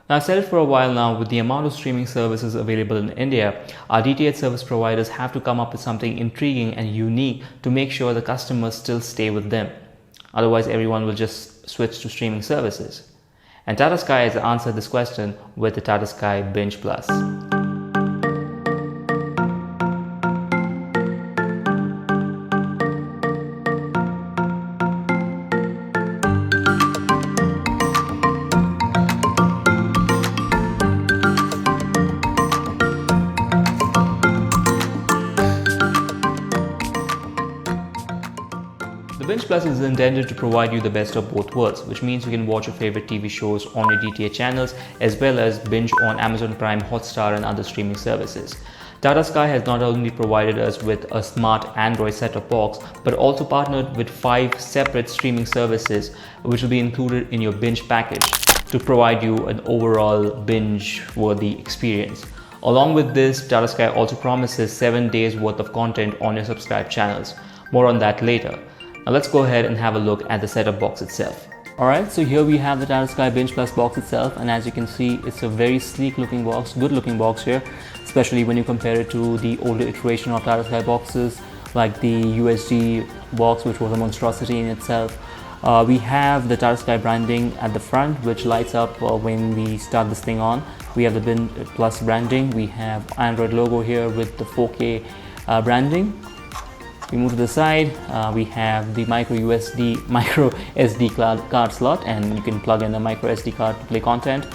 Now, I've said it for a while now, with the amount of streaming services available in India, our DTH service providers have to come up with something intriguing and unique to make sure the customers still stay with them. Otherwise, everyone will just switch to streaming services. And Tata Sky has answered this question with the Tata Sky Binge Plus. The Binge Plus is intended to provide you the best of both worlds, which means you can watch your favorite TV shows on your DTH channels as well as binge on Amazon Prime, Hotstar and other streaming services. Tata Sky has not only provided us with a smart Android set-top box, but also partnered with 5 separate streaming services which will be included in your binge package to provide you an overall binge-worthy experience. Along with this, Tata Sky also promises 7 days worth of content on your subscribed channels. More on that later. Now let's go ahead and have a look at the setup box itself. Alright, so here we have the Tata Sky Binge Plus box itself, and as you can see, it's a very sleek looking box, good looking box here, especially when you compare it to the older iteration of Tata Sky boxes like the USD box, which was a monstrosity in itself. We have the Tata Sky branding at the front, which lights up when we start this thing on. We have the Binge Plus branding, we have Android logo here with the 4K branding. We move to the side, we have the micro SD card slot, and you can plug in a micro SD card to play content.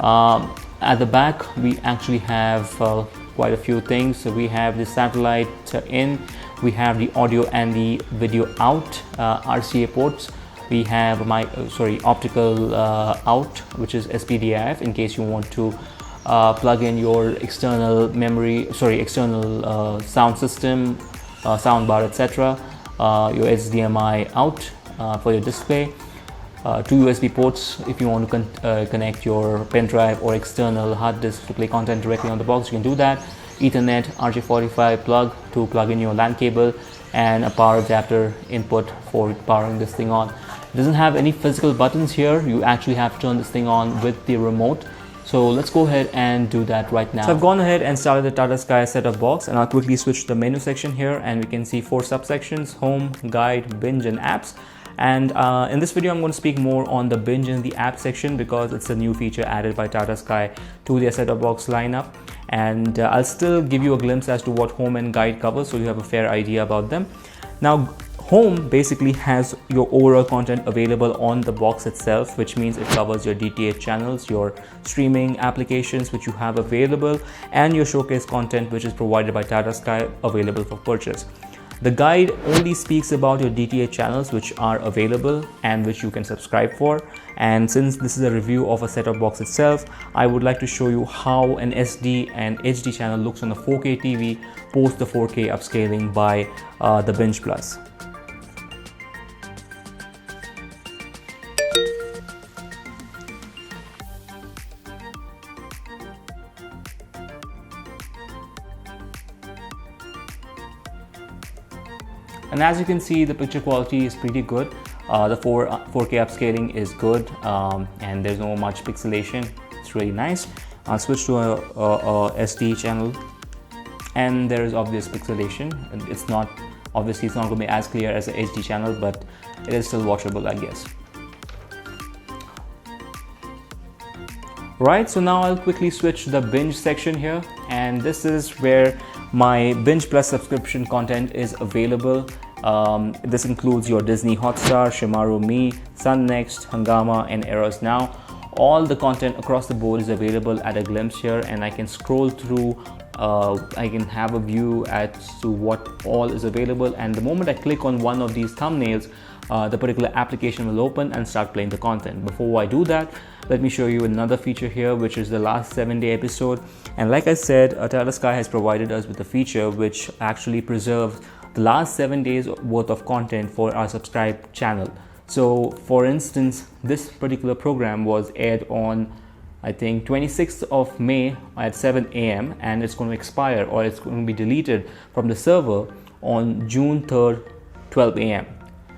At the back, we actually have quite a few things. So we have the satellite in, we have the audio and the video out, RCA ports. We have optical out, which is SPDIF, in case you want to plug in your external sound system, soundbar, etc. Your HDMI out for your display, 2 USB ports if you want to connect your pen drive or external hard disk to play content directly on the box. You can do that. Ethernet RJ45 plug to plug in your LAN cable, and a power adapter input for powering this thing on. It doesn't have any physical buttons here. You actually have to turn this thing on with the remote. So let's go ahead and do that right now. So I've gone ahead and started the Tata Sky setup box, and I'll quickly switch to the menu section here, and we can see 4 subsections: home, guide, binge and apps. And in this video I'm going to speak more on the binge and the app section because it's a new feature added by Tata Sky to their setup box lineup. And I'll still give you a glimpse as to what home and guide cover, so you have a fair idea about them. Now, home basically has your overall content available on the box itself, which means it covers your DTH channels, your streaming applications which you have available, and your showcase content which is provided by Tata Sky available for purchase. The guide only speaks about your DTH channels which are available and which you can subscribe for. And since this is a review of a set-top box itself, I would like to show you how an SD and HD channel looks on a 4K TV post the 4K upscaling by the Binge Plus. And as you can see, the picture quality is pretty good. The 4K upscaling is good, and there's no much pixelation. It's really nice. I'll switch to a SD channel, and there is obvious pixelation. It's not going to be as clear as the HD channel, but it is still watchable, I guess. Right, so now I'll quickly switch to the binge section here, and this is where my Binge Plus subscription content is available. This includes your Disney Hotstar, Shimaru Me, Sun Next, Hungama and Eros Now. All the content across the board is available at a glimpse here, and I can scroll through, I can have a view as to what all is available, and the moment I click on one of these thumbnails, the particular application will open and start playing the content. Before I do that, let me show you another feature here, which is the last 7-day episode. And like I said, Tata Sky has provided us with a feature which actually preserves the last 7 days worth of content for our subscribed channel. So for instance, this particular program was aired on, I think, 26th of May at 7 a.m. and it's going to expire, or it's going to be deleted from the server on June 3rd, 12 a.m.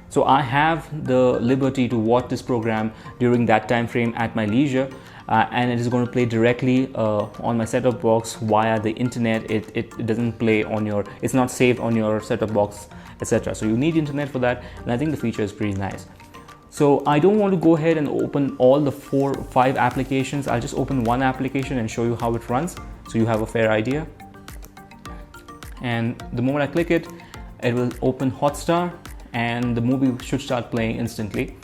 So I have the liberty to watch this program during that time frame at my leisure. and it is going to play directly on my set-top box via the internet. It doesn't play on your, it's not saved on your set-top box, etc. So you need internet for that, and I think the feature is pretty nice. So I don't want to go ahead and open all the 4 or 5 applications. I'll just open one application and show you how it runs, so you have a fair idea. And the moment I click it, it will open Hotstar, and the movie should start playing instantly.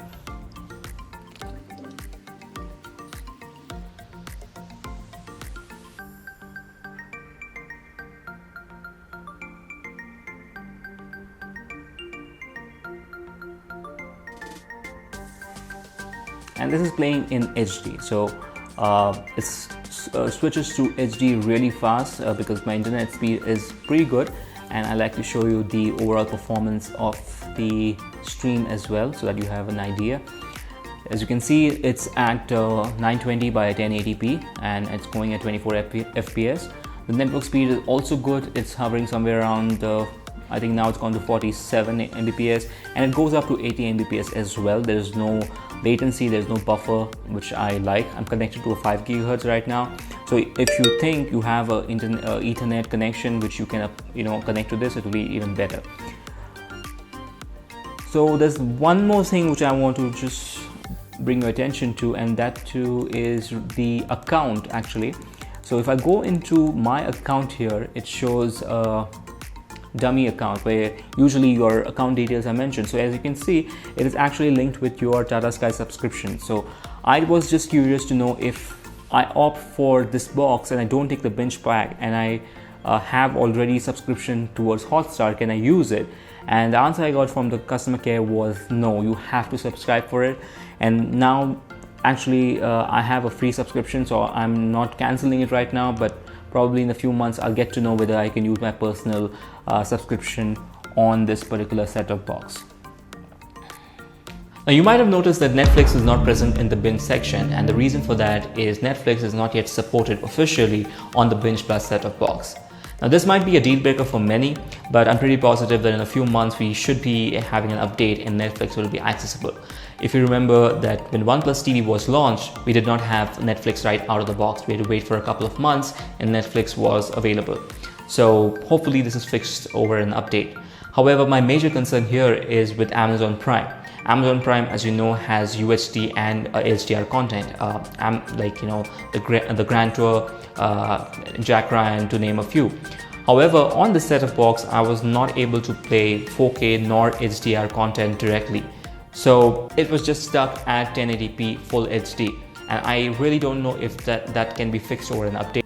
And this is playing in HD, so it switches to HD really fast because my internet speed is pretty good, and I like to show you the overall performance of the stream as well, so that you have an idea. As you can see, it's at 920 by 1080p, and it's going at 24 FPS. The network speed is also good. It's hovering somewhere around I think now it's gone to 47 Mbps, and it goes up to 80 Mbps as well. There's no latency, there's no buffer, which I like. I'm connected to a 5 GHz right now, so if you think you have a Ethernet connection which you can connect to this, it will be even better. So there's one more thing which I want to just bring your attention to, and that too is the account actually. So if I go into my account here, it shows dummy account where usually your account details are mentioned. So as you can see, it is actually linked with your Tata Sky subscription. So I was just curious to know, if I opt for this box and I don't take the binge pack, and I have already subscription towards Hotstar, can I use it? And the answer I got from the customer care was no, you have to subscribe for it. And now actually I have a free subscription, so I'm not canceling it right now, but probably in a few months I'll get to know whether I can use my personal subscription on this particular set-top box. Now you might have noticed that Netflix is not present in the binge section, and the reason for that is Netflix is not yet supported officially on the bingeplus set-top box. Now this might be a deal breaker for many, but I'm pretty positive that in a few months we should be having an update and Netflix will be accessible. If you remember that when OnePlus TV was launched, we did not have Netflix right out of the box. We had to wait for a couple of months and Netflix was available. So hopefully this is fixed over an update. However, my major concern here is with Amazon Prime. Amazon Prime, as you know, has UHD and HDR content, the Grand Tour, Jack Ryan, to name a few. However, on the set-top box, I was not able to play 4K nor HDR content directly. So it was just stuck at 1080p full HD, and I really don't know if that can be fixed over an update.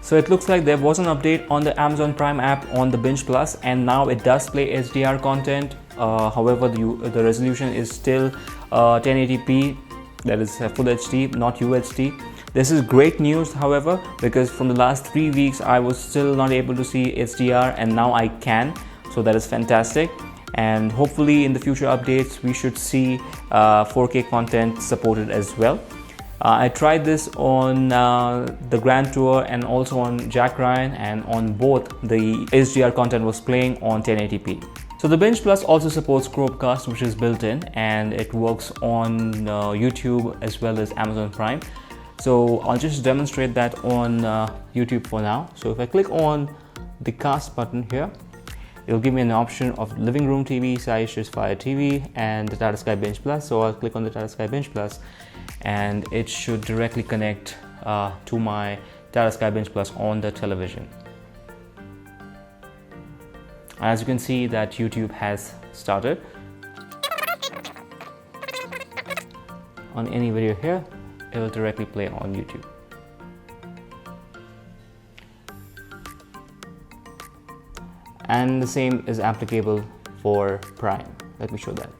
So it looks like there was an update on the Amazon Prime app on the bingeplus, and now it does play HDR content. However, the resolution is still 1080p, that is full HD, not UHD. This is great news, however, because from the last 3 weeks I was still not able to see HDR, and now I can, so that is fantastic. And hopefully in the future updates we should see 4K content supported as well. I tried this on the Grand Tour and also on Jack Ryan, and on both the HDR content was playing on 1080p. So the bingeplus also supports Chromecast, which is built in, and it works on YouTube as well as Amazon Prime. So I'll just demonstrate that on YouTube for now. So if I click on the cast button here, it'll give me an option of living room TV, size Fire TV, and the Tata Sky Binge Plus. So I'll click on the Tata Sky Binge Plus, and it should directly connect to my Tata Sky Binge Plus on the television. As you can see that YouTube has started. On any video here, it will directly play on YouTube. And the same is applicable for Prime. Let me show that.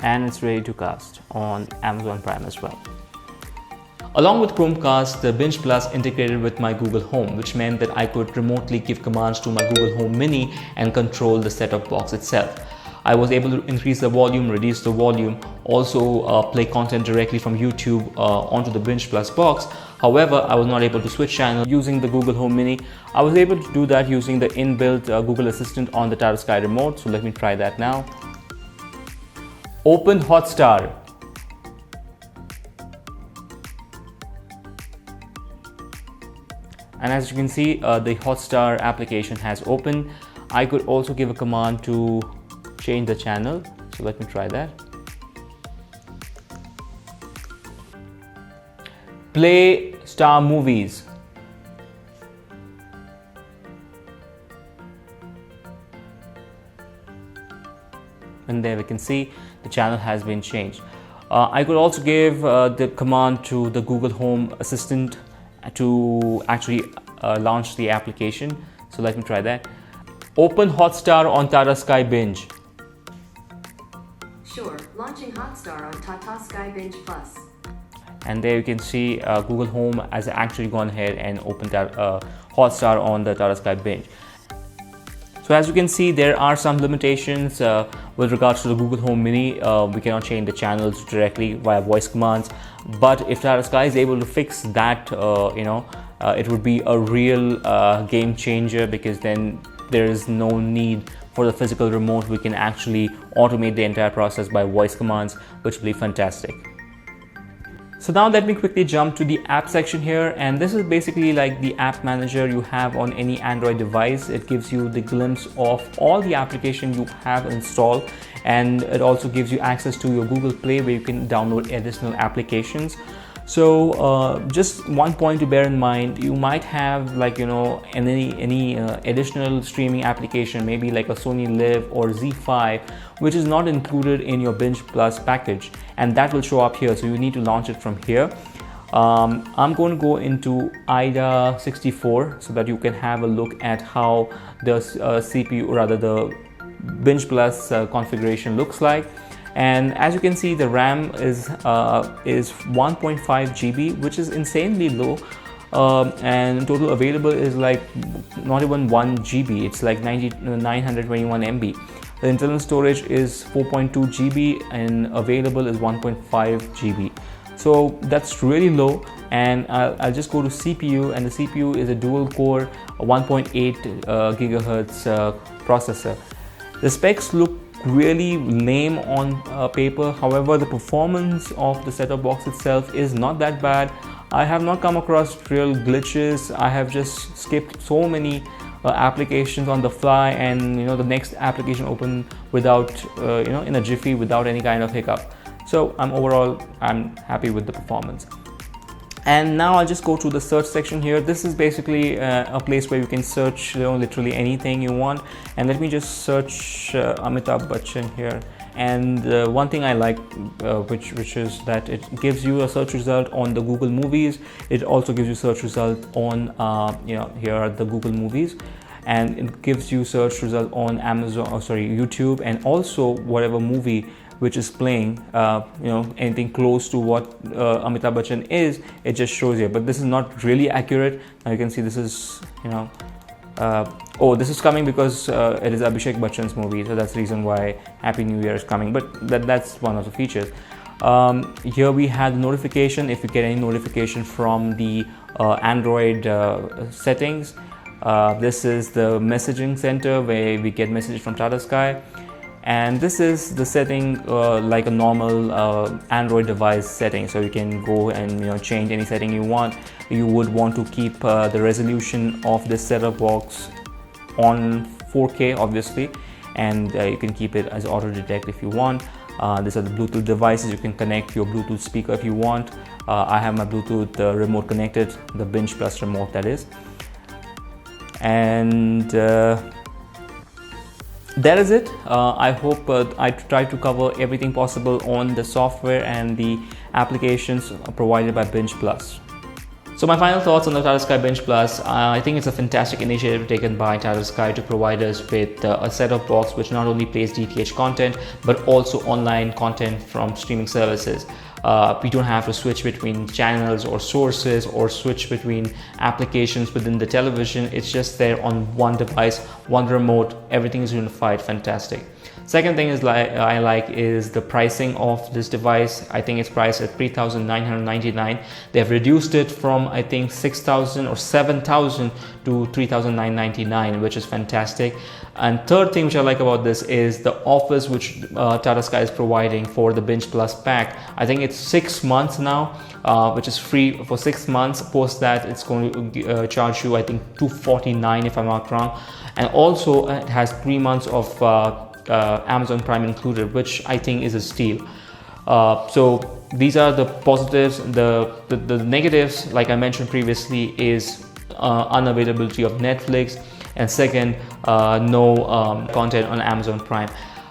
And it's ready to cast on Amazon Prime as well. Along with Chromecast, the bingeplus integrated with my Google Home, which meant that I could remotely give commands to my Google Home Mini and control the set-top box itself. I was able to increase the volume, reduce the volume, also play content directly from YouTube onto the Binge Plus box. However, I was not able to switch channel using the Google Home Mini. I was able to do that using the inbuilt Google Assistant on the Tata Sky remote. So let me try that now. Open Hotstar. And as you can see, the Hotstar application has opened. I could also give a command to change the channel. So let me try that. Play Star Movies. And there we can see the channel has been changed. I could also give the command to the Google Home Assistant to actually launch the application. So let me try that. Open Hotstar on Tata Sky Binge. Sure, launching Hotstar on Tata Sky Binge Plus. And there you can see Google Home has actually gone ahead and opened that Hotstar on the Tata Sky Binge. So as you can see, there are some limitations with regards to the Google Home Mini. We cannot change the channels directly via voice commands. But if Tata Sky is able to fix that, it would be a real game changer, because then there is no need for the physical remote. We can actually automate the entire process by voice commands, which will be fantastic. So now let me quickly jump to the app section here, and this is basically like the app manager you have on any Android device. It gives you the glimpse of all the application you have installed, and it also gives you access to your Google Play where you can download additional applications. So just one point to bear in mind, you might have any additional streaming application, maybe like a Sony Live or Z5, which is not included in your Binge Plus package, and that will show up here. So you need to launch it from here. I'm going to go into IDA 64 so that you can have a look at how the CPU, or rather the Binge Plus configuration looks like. And as you can see, the RAM is 1.5 GB, which is insanely low, and total available is like not even 1 GB. It's like 921 MB. The internal storage is 4.2 GB and available is 1.5 GB. So that's really low. And I'll just go to CPU, and the CPU is a dual core 1.8 gigahertz processor. The specs look really lame on paper. However, the performance of the set-top box itself is not that bad. I have not come across real glitches. I have just skipped so many applications on the fly, and the next application opened without in a jiffy, without any kind of hiccup. So I'm happy with the performance. And now I'll just go to the search section here. This is basically a place where you can search literally anything you want. And let me just search Amitabh Bachchan here. And one thing I like, which is that it gives you a search result on the Google Movies. It also gives you search result on here are the Google Movies, and it gives you search result on YouTube, and also whatever movie which is playing, anything close to what Amitabh Bachchan is, it just shows you. But this is not really accurate. Now you can see this is, this is coming because it is Abhishek Bachchan's movie, so that's the reason why Happy New Year is coming. But that's one of the features. Here we have the notification. If you get any notification from the Android settings, this is the messaging center where we get messages from Tata Sky. And this is the setting like a normal Android device setting. So you can go and change any setting you want. You would want to keep the resolution of this set-top box on 4K, obviously, and you can keep it as auto detect if you want. These are the Bluetooth devices. You can connect your Bluetooth speaker if you want. I have my Bluetooth remote connected, the Binge Plus remote, that is. And that is it. I hope I tried to cover everything possible on the software and the applications provided by Binge Plus. So my final thoughts on the Tata Sky Binge Plus. I think it's a fantastic initiative taken by Tata Sky to provide us with a set-top box which not only plays DTH content but also online content from streaming services. We don't have to switch between channels or sources or switch between applications within the television. It's just there on one device, one remote. Everything is unified. Fantastic. Second thing is I like is the pricing of this device. I think it's priced at $3,999. They have reduced it from I think $6,000 or $7,000 to $3,999, which is fantastic. And third thing which I like about this is the offers which Tata Sky is providing for the Binge Plus pack. I think it's 6 months now, which is free for 6 months. Post that, it's going to charge you I think $249 if I'm not wrong. And also it has 3 months of Amazon Prime included, which I think is a steal. So these are the positives. The negatives, like I mentioned previously, is unavailability of Netflix, and second, no content on Amazon Prime.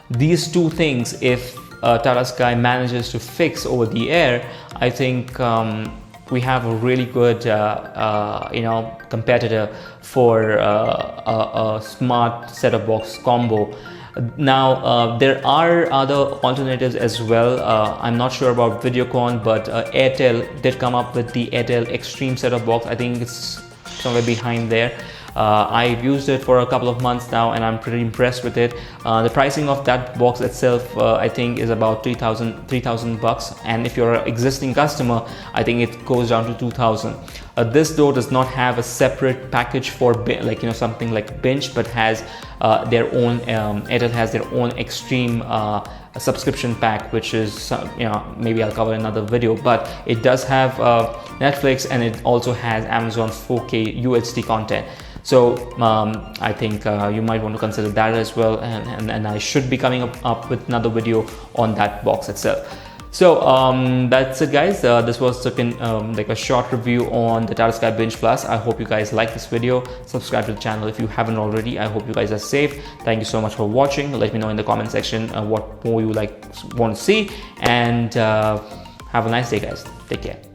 These two things, if Tata Sky manages to fix over the air, I think we have a really good competitor for a smart set-top box combo. Now there are other alternatives as well. I'm not sure about Videocon, but Airtel did come up with the Airtel Extreme set-top box. I think it's somewhere behind there. I've used it for a couple of months now and I'm pretty impressed with it. The pricing of that box itself I think is about $3,000 bucks, and if you're an existing customer I think it goes down to $2,000. This though does not have a separate package for something like Binge, but has their own Airtel has their own Extreme subscription pack, which is maybe I'll cover another video, but it does have Netflix, and it also has Amazon 4K UHD content. So I think you might want to consider that as well, and I should be coming up with another video on that box itself. So that's it, guys. This was like a short review on the Tata Sky Binge Plus. I hope you guys like this video. Subscribe to the channel if you haven't already. I hope you guys are safe. Thank you so much for watching. Let me know in the comment section what more you want to see, and have a nice day, guys. Take care.